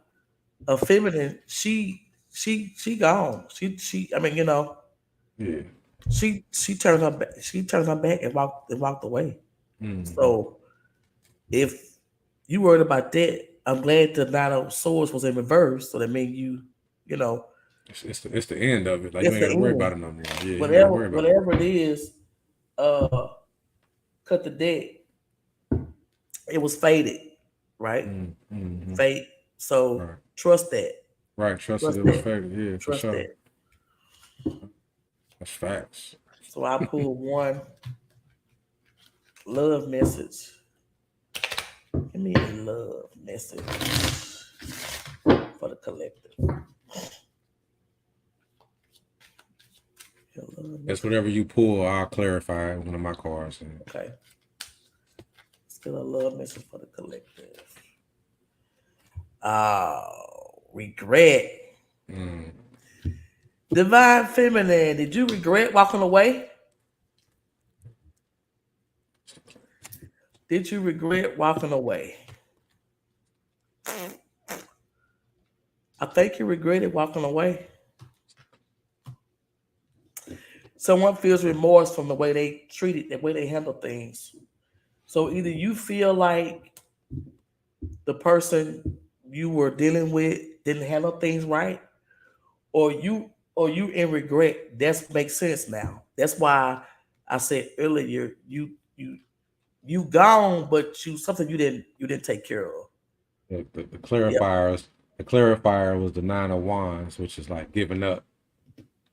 a feminine, she gone. She I mean, Yeah. she turned her back and walked away. Mm-hmm. So if you worried about that, I'm glad the Nine of Swords was in reverse. So that means you know, It's the end of it. Like you it's ain't the got to worry end. about it no more. Yeah, you ain't got to Whatever worry about it. whatever it is, uh, cut the deck. It was fated, right? Mm-hmm. Fate. So Right. trust that. Right. Trusted Trust it was that. fake. Yeah, for Trust sure. that. That's facts. So I pulled one love message. Give me a love message for the collective. A love It's message. whatever you pull. I'll clarify one of my cards. And Okay. Still a love message for the collective. Regret. mm, Divine Feminine. Did you regret walking away? Did you regret walking away? I think you regretted walking away. Someone feels remorse from the way they treated, the way they handle things. So either you feel like the person you were dealing with didn't handle things right, or you in regret. That makes sense now. That's why I said earlier, you gone, but something you didn't take care of. the Yep, clarifiers. The clarifier was the 9 of Wands, which is like giving up,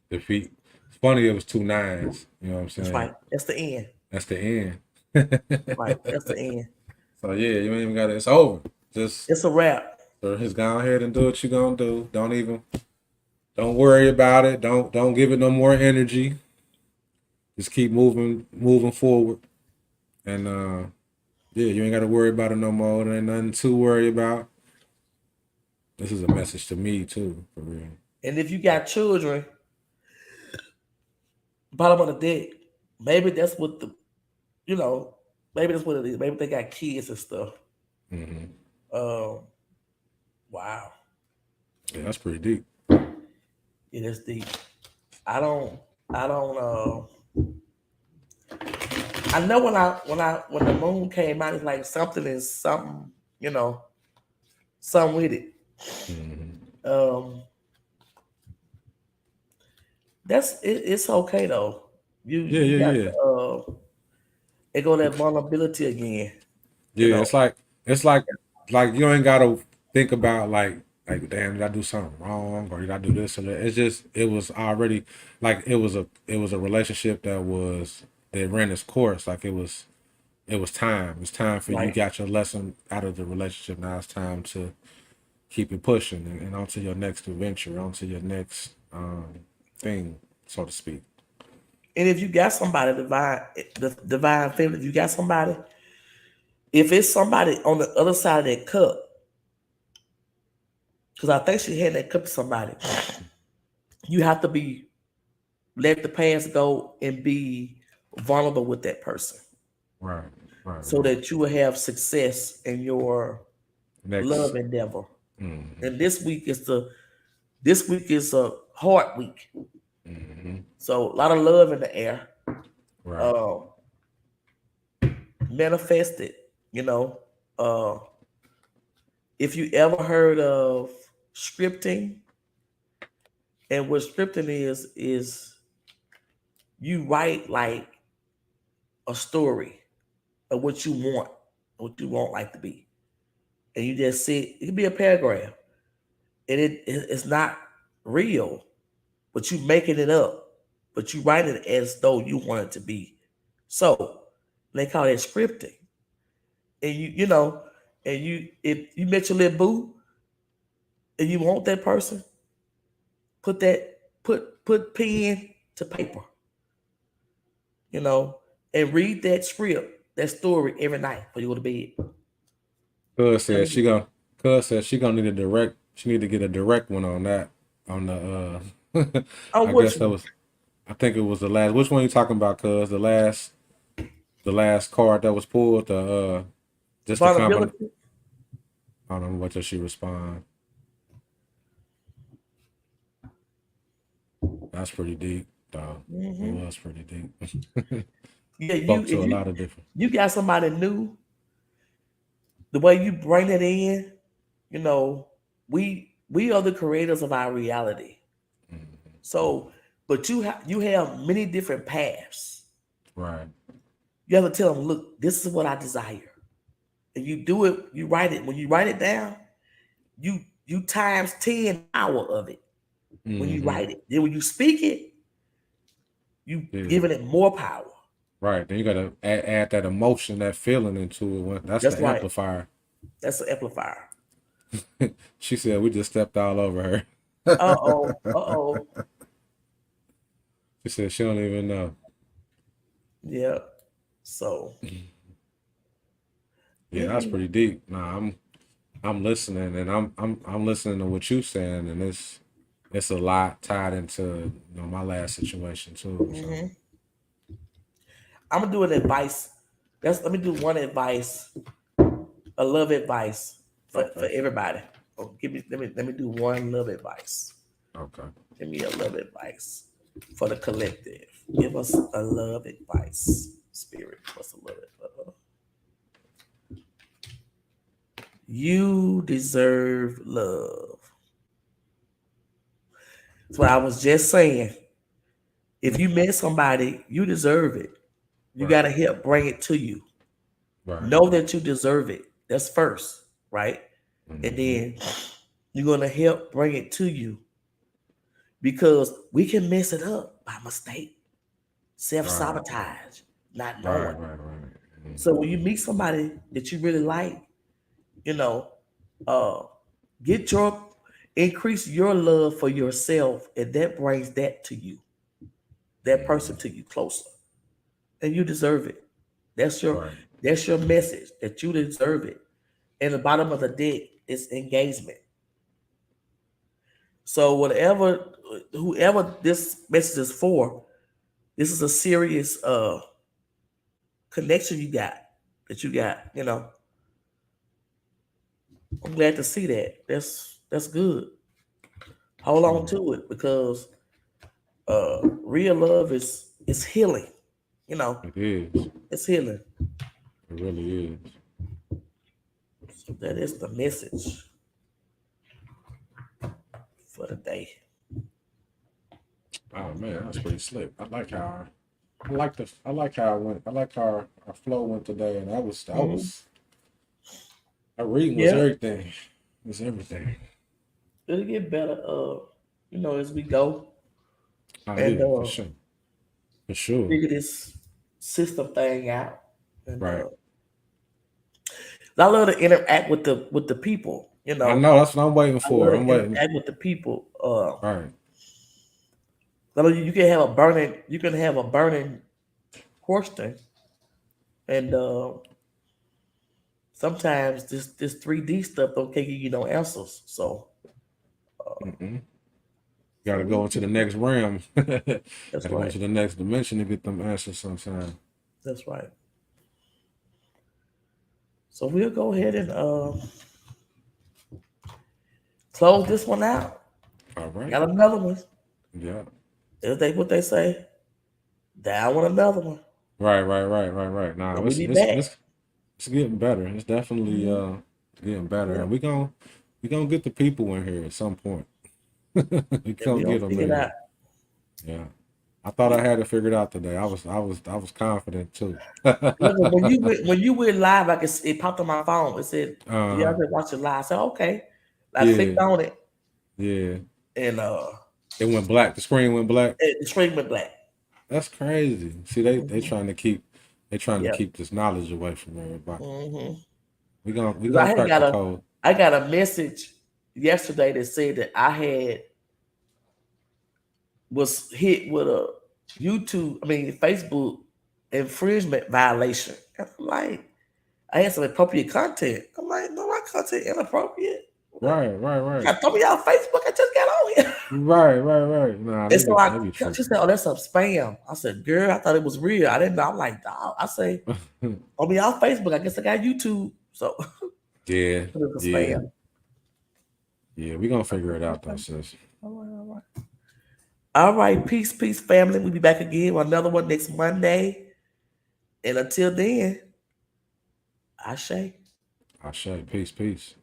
defeat. It's funny it was 2 9s. You know what I'm that's saying? right. That's the end. That's the end. Right. That's the end. So yeah, you ain't even got it. It's over. Just It's a wrap. so just go ahead and do what you gonna do. Don't worry about it. Don't give it no more energy. Just keep moving forward. And yeah, you ain't got to worry about it no more. There ain't nothing to worry about. This is a message to me too, for real. And if you got children, bottom of the deck, maybe that's what you know, maybe that's what it is. Maybe they got kids and stuff. Hmm. Um, wow. Yeah, that's pretty deep. It is deep. I don't. I don't. I know when the moon came out, it's like something is something. You know, something with it. Hmm. Um, it's okay though. You Yeah, you yeah, got yeah, it go that vulnerability again. You yeah. know, It's like you ain't gotta think about like damn, did I do something wrong or did I do this or that? It's just it was already like it was a relationship that ran its course. Like it was time. It's time for you right? got your lesson out of the relationship. Now it's time to keep it pushing and on to your next adventure, on to your next thing, so to speak. And if you got somebody the divine feminine, if you got somebody, if it's somebody on the other side of that cup, because I think she had that cup to somebody, you have to be let the past go and be vulnerable with that person Right, right, so right. that you will have success in your Next. love endeavor. Hmm. And this week is a hard week. Hmm. So a lot of love in the air. Right. Um, manifest it. You know, uh, if you ever heard of scripting, and what scripting is you write like a story of what you want like to be, and you just sit. It could be a paragraph, and it's not real, but you making it up, but you write it as though you want it to be. So they call it scripting, and and you if you met your little boo and you want that person, put pen to paper, you know, and read that script, that story every night before you go to bed. Cuz said Telling she you. gonna Cuz said she gonna need a direct. She need to get a direct one on that. On the Oh, I which guess that one? was. I think it was the last. Which one you talking about? Cuz the last card that was pulled. Just the combination. Vulnerability. I don't know what did she respond. That's pretty deep, though. It Hmm. was pretty deep. Yeah, you Spoke to if a lot of different. you got somebody new, the way you bring it in, you know, we are the creators of our reality. Mhm. So, but you have many different paths. Right. You have to tell them, look, this is what I desire. And you do it, you write it. When you write it down, you times 10 the power of it when you Hmm. write it. Then when you speak it, you Yeah. giving it more power. Right. Then you gotta add that emotion, that feeling into it. That's That's the right. amplifier. That's an amplifier. She said we just stepped all over her. Uh-oh. Uh-oh. She said she don't even know. Yeah. So Yeah, that's pretty deep. Nah, I'm listening, and I'm listening to what you saying, and it's a lot tied into my last situation too. So mhm. I'm gonna do an advice. Let me do one advice, a love advice for okay, everybody. Oh, let me do one love advice. okay. Give me a love advice for the collective. Give us a love advice. Spirit, what's a love advice? You deserve love. That's what I was just saying. If you met somebody, you deserve it. You Right, got to help bring it to you. right. Know that you deserve it. That's first, right? And Hmm. then you're going to help bring it to you because we can mess it up by mistake, self Right, sabotage, not right, knowing. right, right. So when Hmm. you meet somebody that you really like, you know, uh, get your increase your love for yourself, and that brings that to you, that person Hmm. to you closer, and you deserve it. That's your Right. that's your message that you deserve it. And the bottom of the deck is engagement. So whoever this message is for, this is a serious connection you got that you got. I'm glad to see that. That's good. Hold on Sure. to it because real love is healing. You know, It is. it's healing. It really is. So that is the message for the day. Oh man, that's pretty slick. I like how I went. I like how our flow went today, and that was that Mhm. was that reading was Yeah, everything. It was everything. it'll get better. As we go Oh and yeah, for sure, for sure. figure this system thing out. And Right. I love to interact with the people. I know that's what I'm waiting I love for. to I'm waiting. interact with the people. Right. I know you can have a burning question, and sometimes this 3D stuff don't give you no answers. So Mm-mm. Got so to go into the next realm. Got that's to go right. into the next dimension to get them answers sometime. That's right. So we'll go ahead and close this one out. All right. Got another one. Yeah. If they what they say, down with another one. Right. Right. Right. Right. Right. Nah, And we it's be it's back. it's it's getting better. It's definitely Hmm. getting better, Yeah. and we gonna get the people in here at some point. We And we gonna get don't them figure it in out. here. Yeah. I thought I had it figured out today. I was confident too. Look, when you went live, it popped on my phone. It said, "Yeah, I uh, just watched it live." I said, "Okay." I clicked yeah, on it, yeah. and It went black. The screen went black. the screen went black. That's crazy. See, they Hmm. trying to Yeah. keep this knowledge away from everybody. Hmm. We Because I gonna had crack got the a code. I got a message yesterday that said that I had was hit with a Facebook infringement violation. And I'm like, I had some appropriate content. I'm like, no, my content inappropriate. Right, right, You right. got to throw me out Facebook. I just got on here. Right, right, right. Nah, And they so be they be she tripping. said, oh, that's some spam. I said, girl, I thought it was real. I didn't know. I'm like, dog. I say, I'll be off Facebook. I guess I got YouTube. So Yeah, it was a yeah, spam. yeah. We gonna I figure said, it out though, okay. sis. All right, all right. All right. Peace, peace, family. We'll be back again with another one next Monday. And until then, I say. I say peace, peace.